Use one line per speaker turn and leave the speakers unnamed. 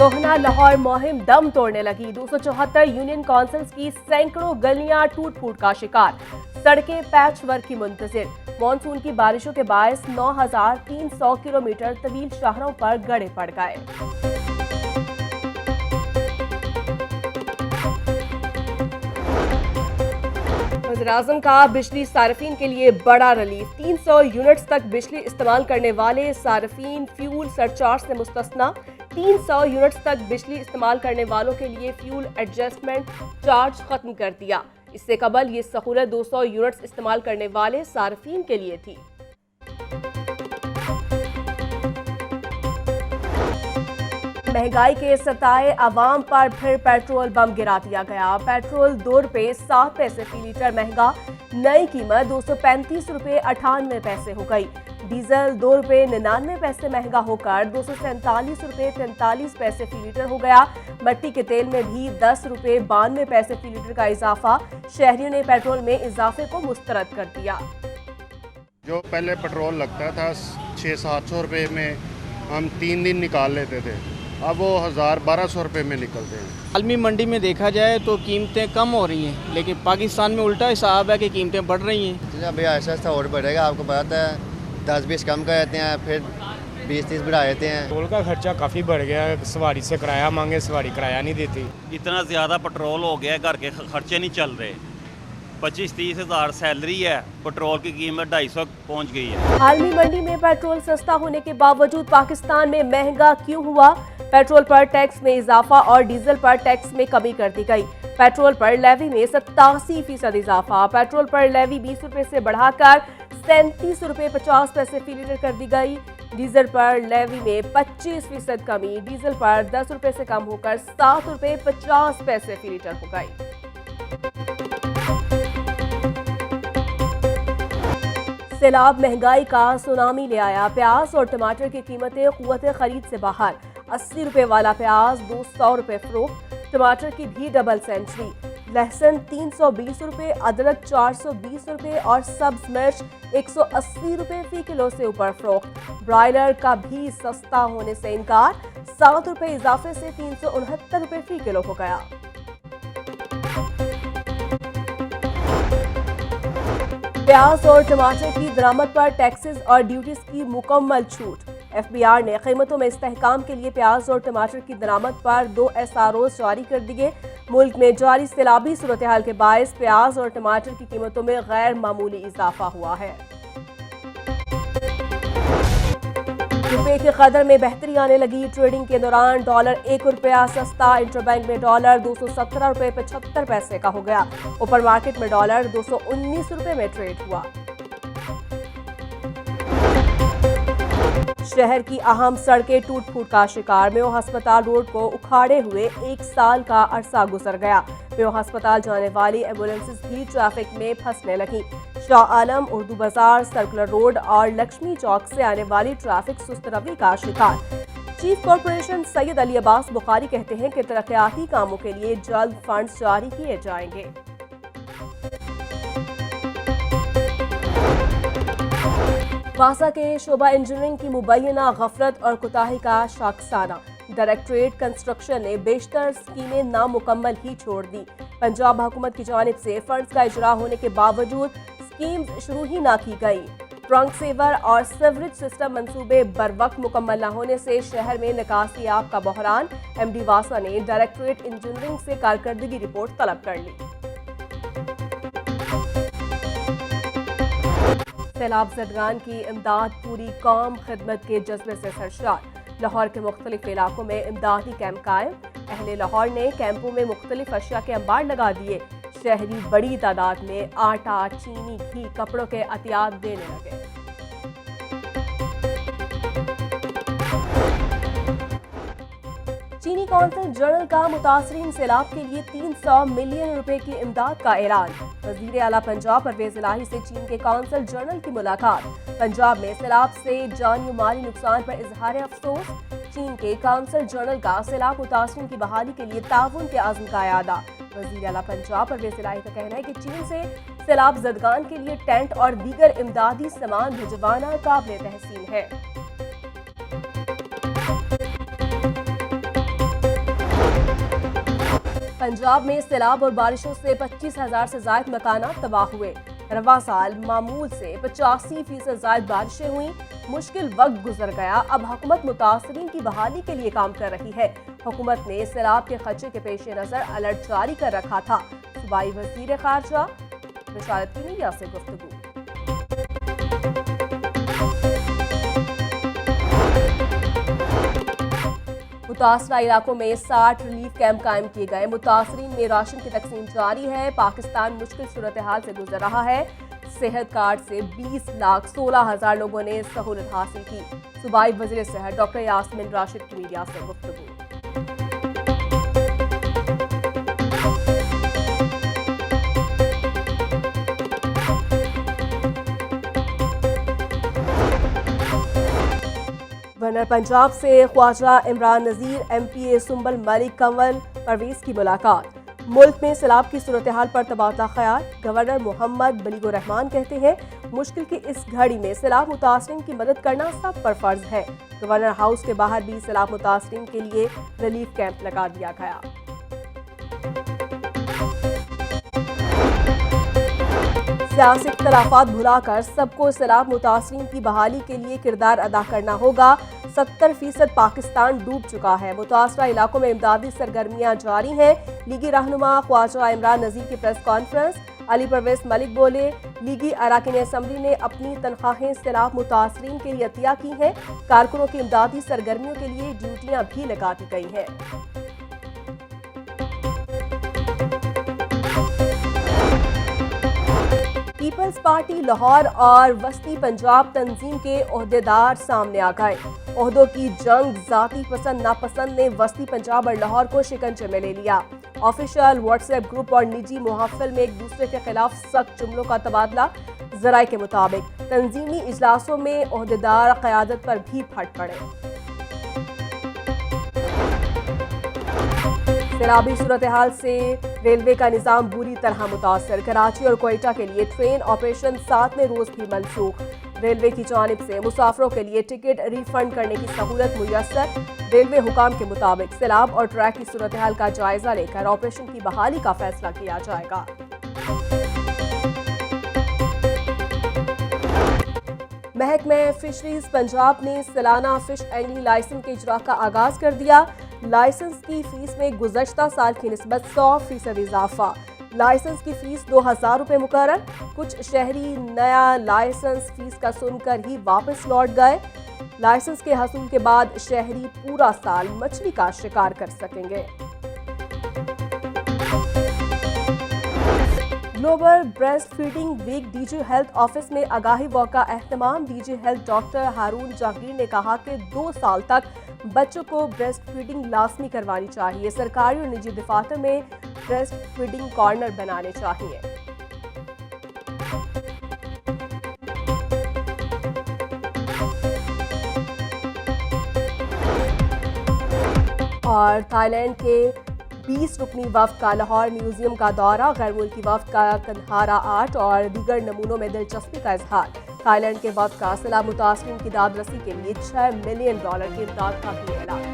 सोहना लाहौर मुहिम दम तोड़ने लगी। 274 यूनियन काउंसिल्स की सैकड़ों गलियां टूट फूट का शिकार, सड़कें पैच वर्क की मुंतजिर। मानसून की बारिशों के बायस 9,300 किलोमीटर तवील शहरों पर गड़े पड़ गए। वज़ीर-ए-आज़म का बिजली सार्फिन के लिए बड़ा रिलीफ। 300 यूनिट्स तक बिजली इस्तेमाल करने वाले सार्फिन फ्यूल सरचार्ज से मुस्तस्ना। 300 यूनिट्स तक बिजली इस्तेमाल करने वालों के लिए फ्यूल एडजस्टमेंट चार्ज खत्म कर दिया। इससे कबल ये सहूलत 200 यूनिट्स इस्तेमाल करने वाले सार्फिन के लिए थी। महंगाई के सताए अवाम पर फिर पेट्रोल बम गिरा दिया गया। पेट्रोल 2 रुपये 7 पैसे फी लीटर महंगा, नई कीमत 235 रुपये 98 पैसे हो गई। डीजल 2 रुपये 99 पैसे महंगा होकर 247 रुपये 43 पैसे फी लीटर हो गया। मट्टी के तेल में भी 10 रुपये 92 पैसे फी लीटर का इजाफा। शहरियों ने पेट्रोल में इजाफे को मुस्तरद कर दिया।
जो पहले पेट्रोल लगता था 600-700 रुपये में हम 3 दिन निकाल लेते थे, अब वो 1000-1200 रुपये में निकलते हैं।
आलमी मंडी में देखा जाए तो कीमतें कम हो रही हैं, लेकिन पाकिस्तान में उल्टा हिसाब है कि कीमतें बढ़ रही हैं।
अभी ऐसा ऐसा और बढ़ेगा, आपको पता है 10-20 कम कर देते हैं, फिर 20-30 बढ़ा देते हैं।
पेट्रोल का खर्चा काफ़ी बढ़ गया है, सवारी से किराया मांगे, सवारी किराया नहीं देती।
इतना ज़्यादा पेट्रोल हो गया, घर के खर्चे नहीं चल रहे। 25-30 हज़ार सैलरी है, पेट्रोल की कीमत 250 पहुँच गई है।
आलमी मंडी में पेट्रोल सस्ता होने के बावजूद पाकिस्तान में महंगा क्यों हुआ? पेट्रोल पर टैक्स में इजाफा और डीजल पर टैक्स में कमी कर दी गई। पेट्रोल पर लेवी में 87% इजाफा। पेट्रोल पर लेवी 20 रुपये से बढ़ाकर 37 रुपये 50 पैसे फी लीटर कर दी गई। डीजल पर लेवी में 25% कमी, डीजल पर 10 रुपये से कम होकर 7 रुपये 50 पैसे फी लीटर हो गई। सैलाब महंगाई का सुनामी ले आया। प्याज और टमाटर की कीमतें क़ुव्वत खरीद से बाहर। 80 रुपये वाला प्याज 200 रुपये फरोख्त। टमाटर की भी डबल सेंचुरी। लहसुन 320 रुपये, अदरक 420 रुपये और सब्ज मिर्च 180 रुपये फी किलो से ऊपर फरोख्त। ब्रायलर का भी सस्ता होने से इनकार, 7 रुपये इजाफे से 369 रुपये फी किलो हो गया। प्याज और टमाटर की दरामद पर टैक्सेस और ड्यूटीज की मुकम्मल छूट। FBR ने कीमतों में इस्तेहकाम के लिए प्याज और टमाटर की दरामद पर 2 SROs जारी कर दिए। मुल्क में जारी सैलाबी सूरत हाल के बायस प्याज और टमाटर की कीमतों में गैर मामूली इजाफा हुआ है। रुपए की कदर में बेहतरी आने लगी। ट्रेडिंग के दौरान डॉलर 1 रुपया सस्ता। इंटरबैंक में डॉलर 217 रुपये 75 पैसे का हो गया। ओपन मार्केट में डॉलर 219 रुपये में ट्रेड हुआ। शहर की अहम सड़कें टूट फूट का शिकार। मेयो अस्पताल रोड को उखाड़े हुए 1 साल का अरसा गुजर गया। मेयो अस्पताल जाने वाली एम्बुलेंसेस भी ट्रैफिक में फंसने लगी। शाह आलम, उर्दू बाजार, सर्कुलर रोड और लक्ष्मी चौक से आने वाली ट्रैफिक सुस्त रवि का शिकार। चीफ कॉरपोरेशन सैयद अली अब्बास बुखारी कहते हैं कि तरक्याती कामों के लिए जल्द फंड्स जारी किए जाएंगे। वासा के शोबा इंजीनियरिंग की मुबैना गफलत और कोताही का शाखसाना। डायरेक्टरेट कंस्ट्रक्शन ने बेशतर स्कीमें नामुकम्मल ही छोड़ दी। पंजाब हुकूमत की जानिब से फंड्स का इजरा होने के बावजूद स्कीम शुरू ही ना की गई। ट्रंक सेवर और सीवरेज सिस्टम मंसूबे बर वक्त मुकम्मल न होने से शहर में निकासी आब का बहरान। MD वासा ने डायरेक्टरेट इंजीनियरिंग से कारकर्दगी रिपोर्ट तलब कर ली। सैलाब ज़दगान की इमदाद, पूरी कौम खिदमत के जज्बे से सरशार। लाहौर के मुख्तलिफ इलाकों में इमदादी कैंप कायम। अहले लाहौर ने कैंपों में मुख्तलिफ अशिया के अंबार लगा दिए। शहरी बड़ी तादाद में आटा, चीनी, घी, कपड़ों के अतियात देने लगे। चीनी कौंसल जनरल का मुतासरीन सैलाब के लिए 300 मिलियन रुपए की इमदाद का ऐलान। वज़ीर आला पंजाब परवेज इलाही से चीन के कौंसल जनरल की मुलाकात। पंजाब में सैलाब से जानी माली नुकसान पर इजहार अफसोस। चीन के कौंसल जनरल का सैलाब मुतासरीन की बहाली के लिए ताउन के आज़म का यादा। वज़ीर आला पंजाब परवेज इलाही का कहना है कि चीन से सैलाब ज़दगान के लिए टेंट और दीगर इमदादी सामान भिजवाना काबिल तहसीन है। पंजाब में सैलाब और बारिशों से 25,000 से ज्यादा मकानात तबाह हुए। रवा साल मामूल से 85% ज्यादा बारिशें हुई। मुश्किल वक्त गुजर गया, अब हुकूमत मुतासरीन की बहाली के लिए काम कर रही है। हुकूमत ने सैलाब के खदशे के पेश नजर अलर्ट जारी कर रखा था। सूबाई वजीर खारजा रशाद की मीडिया से गुफ्तगू। मुतासरा इलाकों में 60 रिलीफ कैंप कायम किए गए। मुतासरीन में राशन की तकसीम जारी है। पाकिस्तान मुश्किल सूरत हाल से गुजर रहा है। सेहत कार्ड से 20,16,000 लोगों ने सहूलत हासिल की। सूबाई वज़ीर सेहत डॉक्टर यास्मीन राशिद की मीडिया से गुफ्तगू। गवर्नर पंजाब से ख्वाजा इमरान नज़ीर, MPA सुंबल मलिक कंवल परवेज की मुलाकात। मुल्क में सैलाब की सूरत हाल पर तबादला ख्याल। गवर्नर मोहम्मद बलीगुर रहमान कहते हैं मुश्किल की इस घड़ी में सैलाब मुतासरीन की मदद करना सब पर फर्ज है। गवर्नर हाउस के बाहर भी सैलाब मुतासरीन के लिए रिलीफ कैंप लगा दिया गया। सियासी इख्तलाफात भुलाकर सबको सैलाब मुतासरीन की बहाली के लिए किरदार अदा करना होगा। 70% पाकिस्तान डूब चुका है। मुतासरा इलाकों में इमदादी सरगर्मियां जारी हैं। लीगी रहनुमा ख्वाजा इमरान नज़ीर की प्रेस कॉन्फ्रेंस। अली परवेज मलिक बोले, लीगी अरकान असम्बली ने अपनी तनख्वाहें सैलाब मुतासरीन के लिए अतिया की हैं। कारकुनों की इमदादी सरगर्मियों के लिए ड्यूटियां भी लगा दी गई हैं। पीपल्स पार्टी लाहौर और वस्ती पंजाब तंजीम के ओहदेदार सामने आ गए। ओहदों की जंग, जाती पसंद नापसंद ने वस्ती पंजाब और लाहौर को शिकंजे में ले लिया। ऑफिशियल व्हाट्सएप ग्रुप और निजी मुहफ़िल में एक दूसरे के खिलाफ सख्त जुमलों का तबादला। ज़राए के मुताबिक तंजीमी इजलासों में ओहदेदार क़यादत पर भी फट पड़े। सैलाबी सूरत हाल से रेलवे का निज़ाम बुरी तरह मुतासर। कराची और कोयटा के लिए ट्रेन ऑपरेशन 7वें रोज भी मनसूख। रेलवे की जानिब से मुसाफिरों के लिए टिकट रिफंड करने की सहूलत मुयस्सर। रेलवे हुकाम के मुताबिक सैलाब और ट्रैक की सूरत हाल का जायजा लेकर ऑपरेशन की बहाली का फैसला किया जाएगा। महकमा फिशरीज पंजाब ने सालाना फिश एंगलिंग लाइसेंस के इजरा का आगाज कर दिया। लाइसेंस की फीस में गुज़श्ता साल की निस्बत 100% इजाफा। लाइसेंस की फीस 2,000 रुपये मुकर्रर। कुछ शहरी नया लाइसेंस फीस का सुनकर ही वापस लौट गए। लाइसेंस के हसूल के बाद शहरी पूरा साल मछली का शिकार कर सकेंगे। Global breastfeeding week DG health office में आगाही वॉक का एहतमाम। DG health doctor Haroon Jahangir ने कहा कि 2 साल तक बच्चों को ब्रेस्ट फीडिंग लाजमी करवानी चाहिए। सरकारी और निजी दफातर में ब्रेस्ट फीडिंग कॉर्नर बनाने चाहिए। और थाईलैंड के 20 रुकनी वफ्द का लाहौर म्यूजियम का दौरा। गैर मुल्की वफ्द का कंधारा आर्ट और दीगर नमूनों में दिलचस्पी का इजहार। थाईलैंड के वफ्द का सैलाब मुतासरीन की दाद रसी के लिए $6 मिलियन की इमदाद का भी ऐलान।